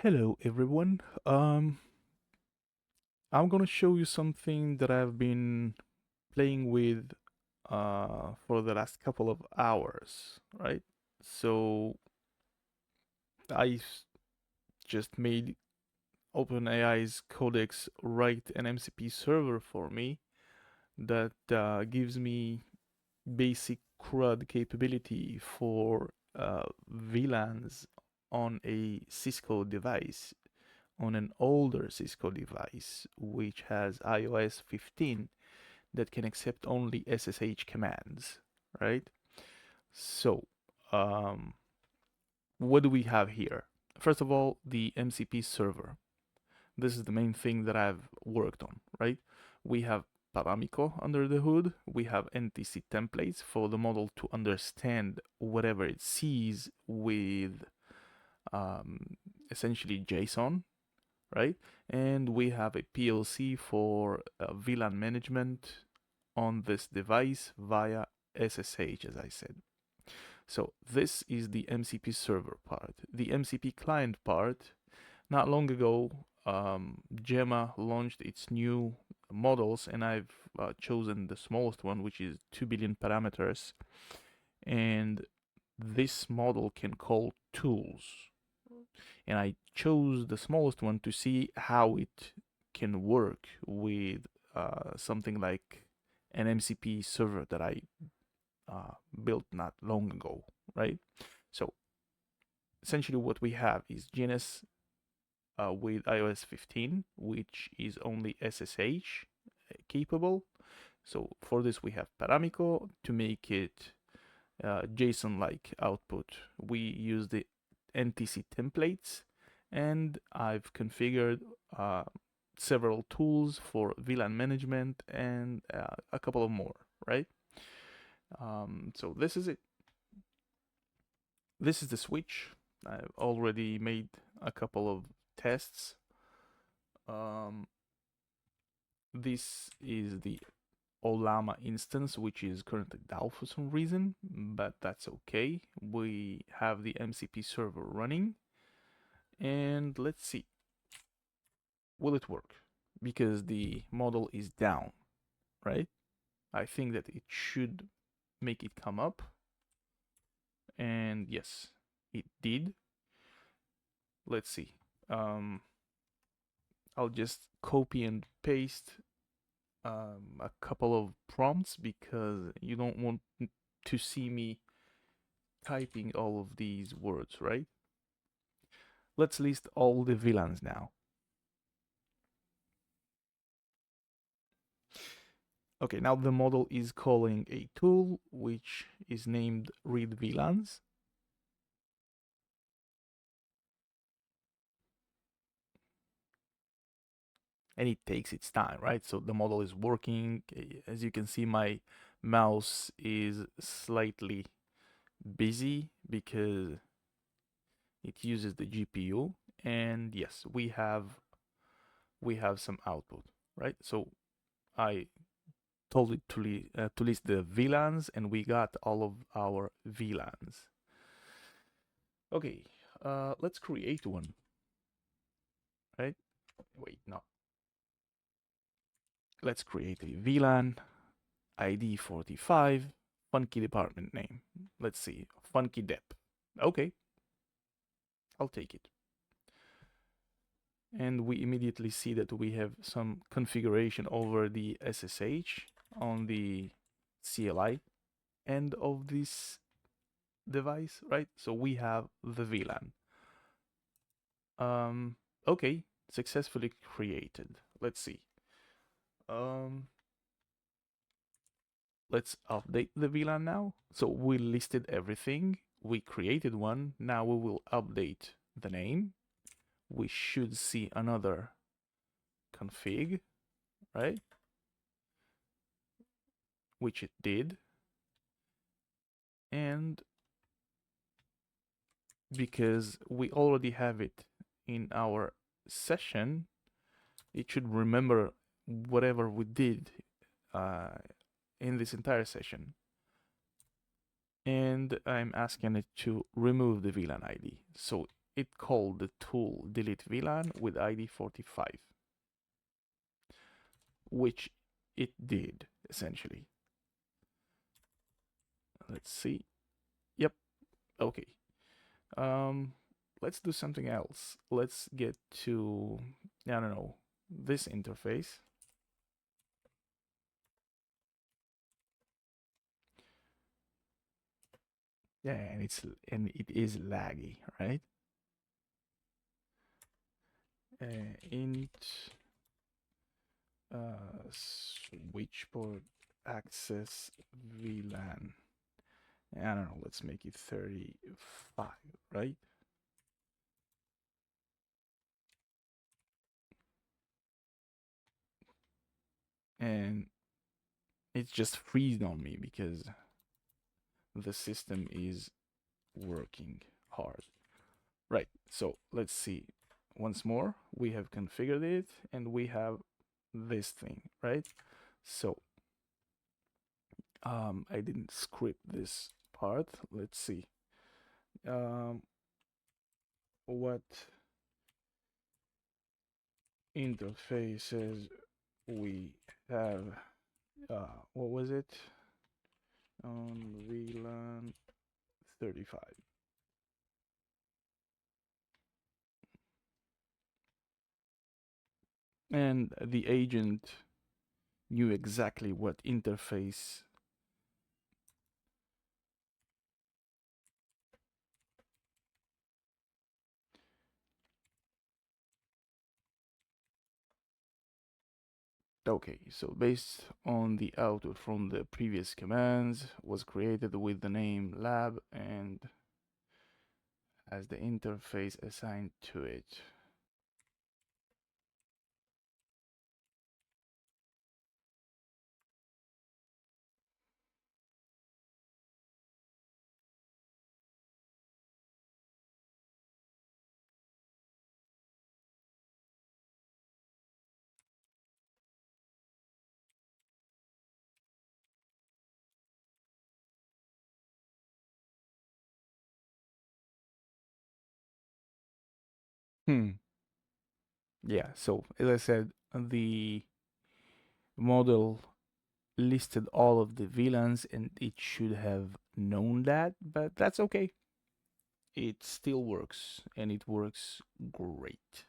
Hello everyone. I'm gonna show you something that I've been playing with for the last couple of hours, right? So I just made OpenAI's Codex write an MCP server for me that gives me basic CRUD capability for VLANs on a Cisco device, on an older Cisco device, which has iOS 15 that can accept only SSH commands, right? So, um, what do we have here? First of all, the MCP server. This is the main thing that I've worked on, right? We have Paramiko under the hood. We have NTC templates for the model to understand whatever it sees with essentially JSON, right? And we have a PLC for VLAN management on this device via SSH, as I said. So this is the MCP server part. The MCP client part, not long ago, Gemma launched its new models, and I've chosen the smallest one, which is 2 billion parameters. And this model can call tools. And I chose the smallest one to see how it can work with something like an MCP server that I built not long ago, right? So essentially what we have is GNS with iOS 15, which is only SSH capable. So for this we have Paramiko to make it JSON-like output. We use the NTC templates, and I've configured several tools for VLAN management and a couple of more, right? So this is it. This is the switch. I've already made a couple of tests. Um, this is the Olama instance, which is currently down for some reason, but that's okay. We have the MCP server running, and let's see. Will it work? Because the model is down, right? I think that it should make it come up. And yes, it did. Let's see. I'll just copy and paste a couple of prompts because you don't want to see me typing all of these words, right? Let's list all the VLANs now. Okay, now the model is calling a tool which is named read VLANs. And it takes its time, right? So the model is working. As you can see, my mouse is slightly busy because it uses the GPU. And yes, we have some output, right? So I told it to list the VLANs, and we got all of our VLANs. Okay, let's create one, right? Wait, no. Let's create a VLAN, ID 45, funky department name. Let's see, funky dep. Okay, I'll take it. And we immediately see that we have some configuration over the SSH on the CLI end of this device, right? So we have the VLAN. Okay, successfully created. Let's see. Let's update the VLAN now. So we listed everything. We created one. Now we will update the name. We should see another config, right? Which it did. And because we already have it in our session, it should remember whatever we did in this entire session. And I'm asking it to remove the VLAN ID. So it called the tool delete VLAN with ID 45, which it did essentially. Let's see. Yep. Okay. Let's do something else. Let's get to, I don't know, this interface. Yeah, and it is laggy, right? Int switch port access VLAN. I don't know, let's make it 35, right? And it's just freezed on me because the system is working hard. Right, so let's see. Once more, we have configured it and we have this thing, right? So I didn't script this part. Let's see. What interfaces we have? What was it? On VLAN 35. And the agent knew exactly what interface Okay, so based on the output from the previous commands was created with the name lab and as the interface assigned to it. Hmm. Yeah, so as I said, the model listed all of the VLANs and it should have known that, but that's okay. It still works and it works great.